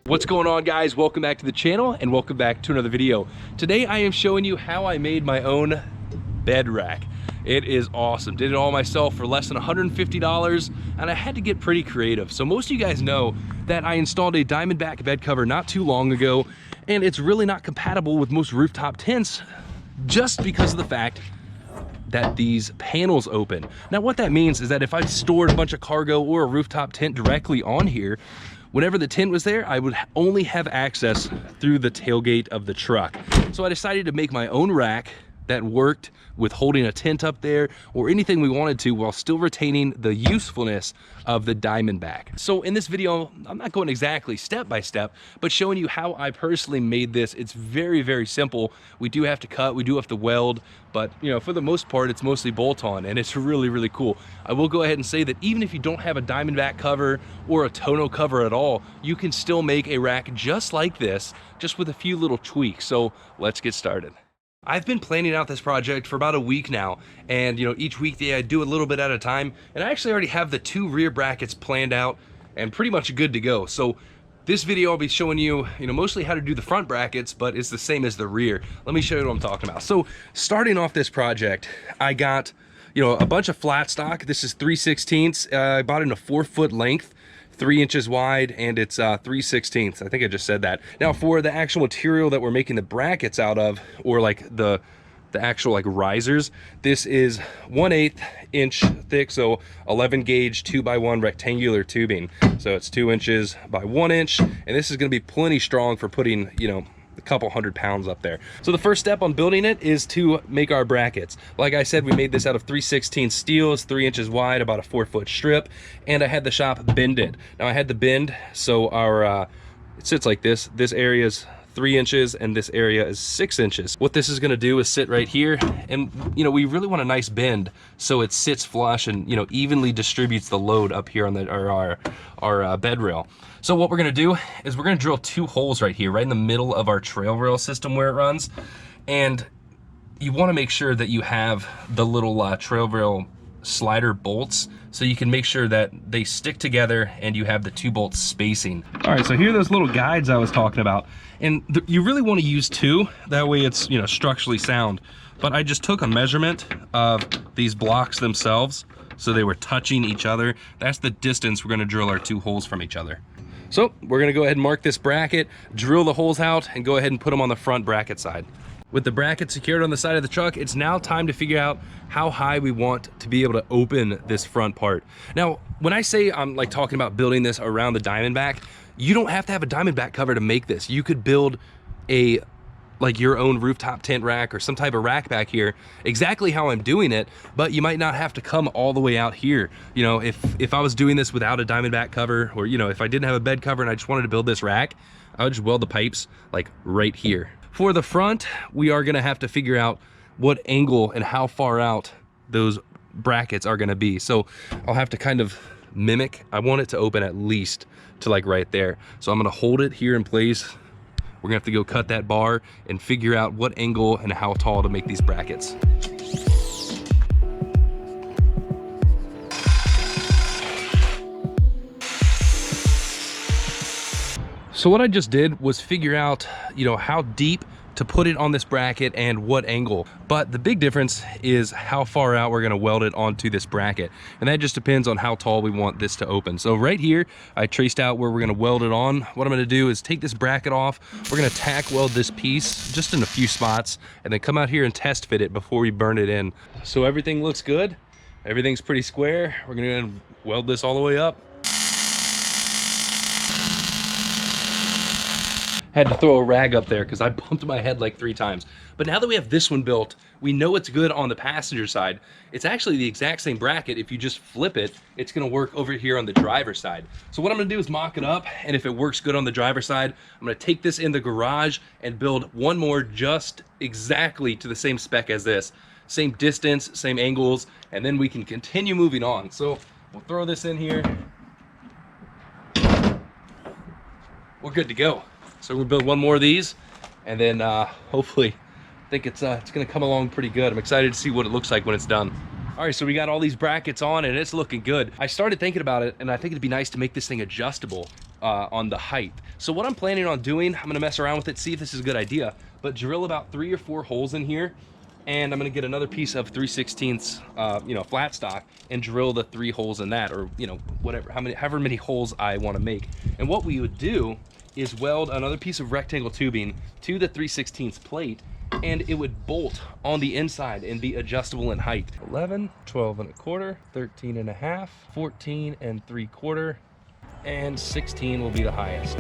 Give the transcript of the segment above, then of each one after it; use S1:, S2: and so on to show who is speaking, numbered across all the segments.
S1: What's going on, guys? Welcome back to the channel and welcome back to another video. Today I am showing you how I made my own bed rack. It is awesome. Did it all myself for less than $150, and I had to get pretty creative. So most of you guys know that I installed a Diamondback bed cover not too long ago, and it's really not compatible with most rooftop tents just because of the fact that these panels open. Now what that means is that if I stored a bunch of cargo or a rooftop tent directly on here, whenever the tent was there, I would only have access through the tailgate of the truck. So I decided to make my own rack that worked with holding a tent up there or anything we wanted to while still retaining the usefulness of the Diamondback. So in this video, I'm not going exactly step by step, but showing you how I personally made this. It's very, very simple. We do have to cut, we do have to weld, but you know, for the most part, it's mostly bolt on, and it's really, really cool. I will go ahead and say that even if you don't have a Diamondback cover or a tonneau cover at all, you can still make a rack just like this, just with a few little tweaks. So let's get started. I've been planning out this project for about a week now, and you know, each weekday I do a little bit at a time, and I actually already have the 2 rear brackets planned out and pretty much good to go. So this video I'll be showing you, mostly how to do the front brackets, but it's the same as the rear. Let me show you what I'm talking about. So starting off this project, I got a bunch of flat stock. This is 3/16. I bought it in a 4-foot length, 3 inches wide, and it's 3/16. I think I just said that. Now for the actual material that we're making the brackets out of, or like the actual like risers, this is 1/8 inch thick, so 11 gauge 2x1 rectangular tubing. So it's 2 inches by 1 inch, and this is going to be plenty strong for putting a couple 100 pounds up there. So the first step on building it is to make our brackets. Like I said, we made this out of 3/16 steel. It's 3 inches wide, about a 4-foot strip, and I had the shop bend it. Now I had the bend so our it sits like this. This area is 3 inches and this area is 6 inches. What this is going to do is sit right here, and we really want a nice bend so it sits flush and evenly distributes the load up here on our bed rail. So what we're going to do is we're going to drill 2 holes right here, right in the middle of our trail rail system where it runs, and you want to make sure that you have the little trail rail slider bolts so you can make sure that they stick together and you have the 2 bolts spacing. All right, so here are those little guides I was talking about, and you really want to use 2, that way it's structurally sound. But I just took a measurement of these blocks themselves so they were touching each other. That's the distance we're going to drill our 2 holes from each other. So we're going to go ahead and mark this bracket, drill the holes out, and go ahead and put them on the front bracket side. With the bracket secured on the side of the truck, it's now time to figure out how high we want to be able to open this front part. Now, when I say I'm like talking about building this around the Diamondback, you don't have to have a Diamondback cover to make this. You could build like your own rooftop tent rack or some type of rack back here, exactly how I'm doing it, but you might not have to come all the way out here. If I was doing this without a Diamondback cover, or if I didn't have a bed cover and I just wanted to build this rack, I would just weld the pipes like right here. For the front, we are gonna have to figure out what angle and how far out those brackets are gonna be. So I'll have to kind of mimic. I want it to open at least to like right there. So I'm gonna hold it here in place. We're gonna have to go cut that bar and figure out what angle and how tall to make these brackets. So what I just did was figure out, how deep to put it on this bracket and what angle. But the big difference is how far out we're gonna weld it onto this bracket. And that just depends on how tall we want this to open. So right here, I traced out where we're gonna weld it on. What I'm gonna do is take this bracket off. We're gonna tack weld this piece just in a few spots and then come out here and test fit it before we burn it in. So everything looks good. Everything's pretty square. We're gonna weld this all the way up. Had to throw a rag up there because I bumped my head like 3 times. But now that we have this one built, we know it's good on the passenger side. It's actually the exact same bracket. If you just flip it, it's gonna work over here on the driver's side. So what I'm gonna do is mock it up, and if it works good on the driver's side, I'm gonna take this in the garage and build one more just exactly to the same spec as this. Same distance, same angles, and then we can continue moving on. So we'll throw this in here. We're good to go. So we're gonna build one more of these, and then hopefully, I think it's gonna come along pretty good. I'm excited to see what it looks like when it's done. All right, so we got all these brackets on and it's looking good. I started thinking about it and I think it'd be nice to make this thing adjustable on the height. So what I'm planning on doing, I'm gonna mess around with it, see if this is a good idea, but drill about 3 or 4 holes in here, and I'm gonna get another piece of 3/16 you know, flat stock and drill the 3 holes in that, or you know, whatever, however many holes I wanna make. And what we would do is weld another piece of rectangle tubing to the 3/16 plate, and it would bolt on the inside and be adjustable in height. 11, 12 1/4, 13 1/2, 14 3/4, and 16 will be the highest.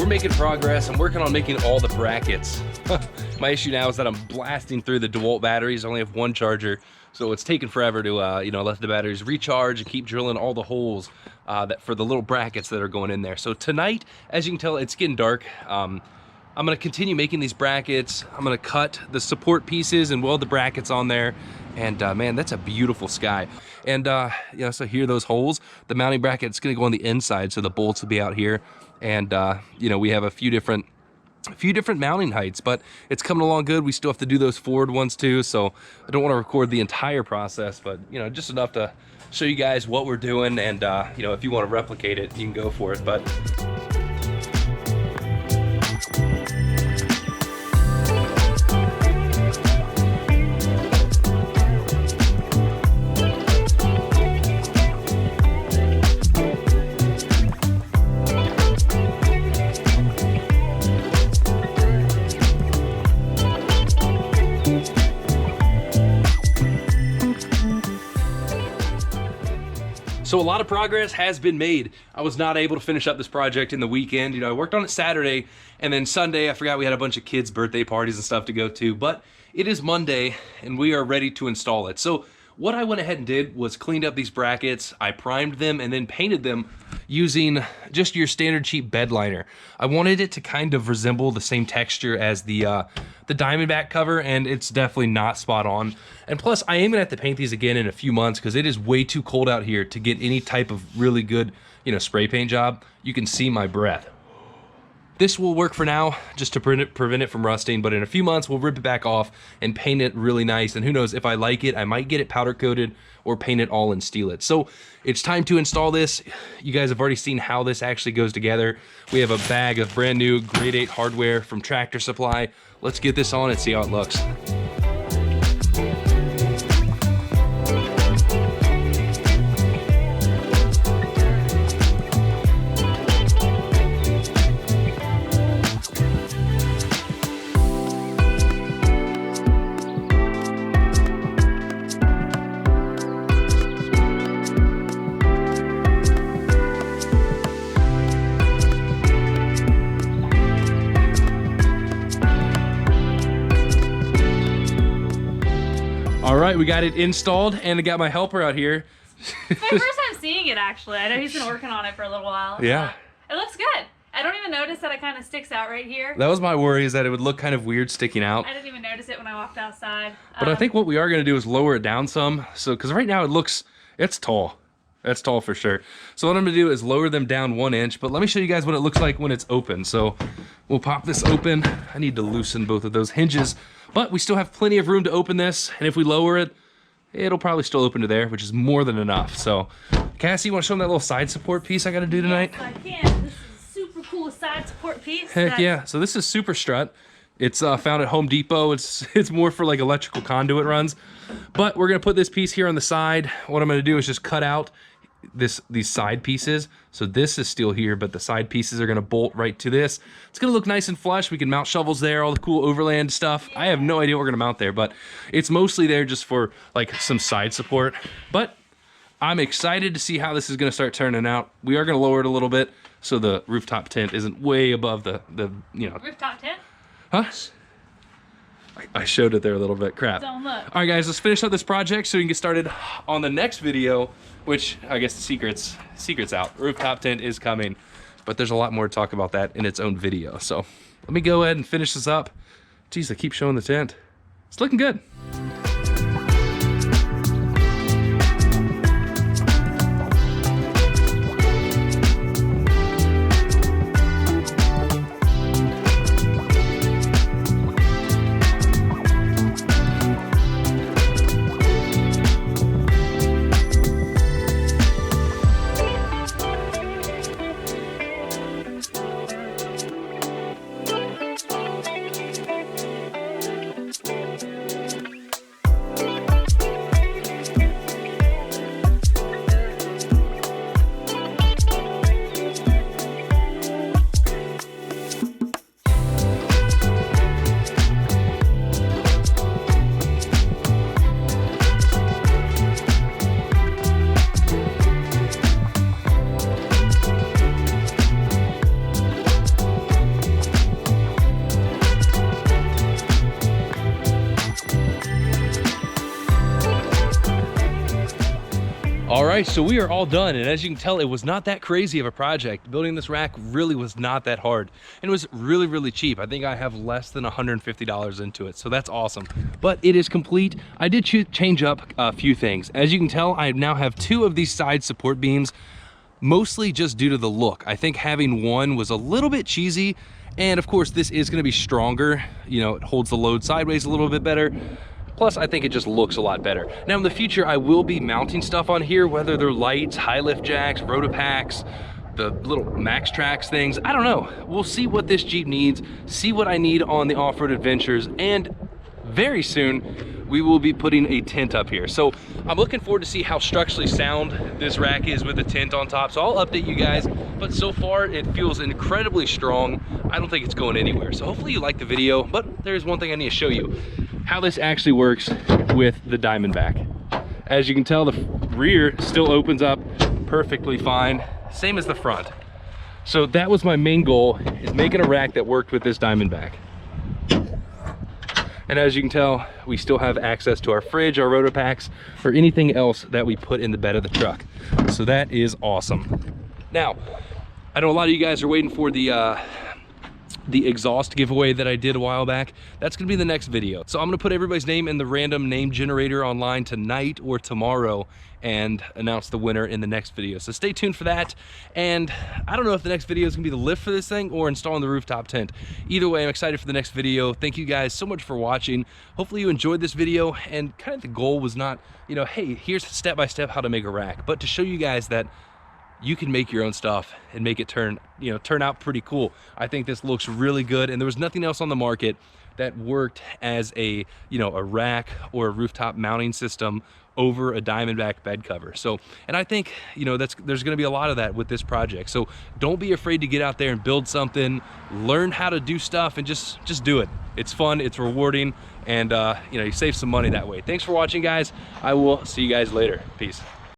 S1: Making progress. I'm working on making all the brackets. My issue now is that I'm blasting through the DeWalt batteries. I only have 1 charger, so it's taken forever to you know, let the batteries recharge and keep drilling all the holes that for the little brackets that are going in there. So tonight, as you can tell, it's getting dark. I'm gonna continue making these brackets. I'm gonna cut the support pieces and weld the brackets on there. And man, that's a beautiful sky. And you know, so here are those holes. The mounting bracket's gonna go on the inside, so the bolts will be out here. And you know, we have a few different mounting heights, but it's coming along good. We still have to do those forward ones too, so I don't want to record the entire process, but you know, just enough to show you guys what we're doing. And you know, if you want to replicate it, you can go for it. But so a lot of progress has been made. I was not able to finish up this project in the weekend. You know, I worked on it Saturday, and then Sunday, I forgot we had a bunch of kids' birthday parties and stuff to go to, but it is Monday, and we are ready to install it. So what I went ahead and did was cleaned up these brackets, I primed them, and then painted them using just your standard cheap bed liner. I wanted it to kind of resemble the same texture as the Diamondback cover, and it's definitely not spot on. And plus, I am gonna have to paint these again in a few months because it is way too cold out here to get any type of really good, you know, spray paint job. You can see my breath. This will work for now, just to prevent it from rusting, but in a few months, we'll rip it back off and paint it really nice. And who knows, if I like it, I might get it powder coated or paint it all and steel it. So it's time to install this. You guys have already seen how this actually goes together. We have a bag of brand new Grade 8 hardware from Tractor Supply. Let's get this on and see how it looks. All right, we got it installed, and I got my helper out here.
S2: It's my first time seeing it, actually. I know he's been working on it for a little while.
S1: Yeah.
S2: It looks good. I don't even notice that it kind of sticks out right here.
S1: That was my worry, is that it would look kind of weird sticking out.
S2: I didn't even notice it when I walked outside.
S1: But I think what we are going to do is lower it down some. So, because right now it's tall. That's tall for sure. So what I'm gonna do is lower them down 1 inch, but let me show you guys what it looks like when it's open. So we'll pop this open. I need to loosen both of those hinges, but we still have plenty of room to open this. And if we lower it, it'll probably still open to there, which is more than enough. So Cassie, you wanna show them that little side support piece I gotta do tonight?
S2: Yes, I can. This is a super cool side support piece.
S1: Heck yeah. So this is Super Strut. It's found at Home Depot. It's more for like electrical conduit runs. But we're gonna put this piece here on the side. What I'm gonna do is just cut out these side pieces. So this is still here, but the side pieces are gonna bolt right to this. It's gonna look nice and flush. We can mount shovels there, all the cool Overland stuff. Yeah. I have no idea what we're gonna mount there, but it's mostly there just for like some side support. But I'm excited to see how this is gonna start turning out. We are gonna lower it a little bit so the rooftop tent isn't way above the you know.
S2: Rooftop tent?
S1: Huh? I showed it there a little bit. Crap.
S2: Don't look.
S1: All right, guys, let's finish up this project so we can get started on the next video, which I guess the secret's out. Rooftop tent is coming, but there's a lot more to talk about that in its own video. So let me go ahead and finish this up. Geez, I keep showing the tent. It's looking good. All right, so we are all done, and as you can tell, it was not that crazy of a project. Building this rack really was not that hard, and it was really, really cheap. I think I have less than $150 into it, so that's awesome. But it is complete. I did change up a few things. As you can tell, I now have 2 of these side support beams, mostly just due to the look. I think having one was a little bit cheesy, and of course, this is gonna be stronger. You know, it holds the load sideways a little bit better. Plus, I think it just looks a lot better. Now, in the future, I will be mounting stuff on here, whether they're lights, high lift jacks, rotopacks, the little max tracks things. I don't know. We'll see what this Jeep needs, see what I need on the off-road adventures, and very soon, we will be putting a tent up here. So I'm looking forward to see how structurally sound this rack is with the tent on top. So I'll update you guys, but so far it feels incredibly strong. I don't think it's going anywhere. So hopefully you like the video, but there's one thing I need to show you. How this actually works with the Diamondback. As you can tell, the rear still opens up perfectly fine, same as the front. So that was my main goal, is making a rack that worked with this Diamondback. And as you can tell, we still have access to our fridge, our rotopacks, or anything else that we put in the bed of the truck. So that is awesome. Now, I know a lot of you guys are waiting for the exhaust giveaway that I did a while back. That's gonna be the next video. So I'm gonna put everybody's name in the random name generator online tonight or tomorrow and announce the winner in the next video. So stay tuned for that. And I don't know if the next video is gonna be the lift for this thing or installing the rooftop tent. Either way, I'm excited for the next video. Thank you guys so much for watching. Hopefully you enjoyed this video, and kind of the goal was not, you know, hey, here's step-by-step how to make a rack, but to show you guys that you can make your own stuff and make it turn out pretty cool. I think this looks really good, and there was nothing else on the market that worked as a rack or a rooftop mounting system over a Diamondback bed cover. So, and I think, there's gonna be a lot of that with this project. So don't be afraid to get out there and build something, learn how to do stuff, and just do it. It's fun, it's rewarding, and you save some money that way. Thanks for watching, guys. I will see you guys later. Peace.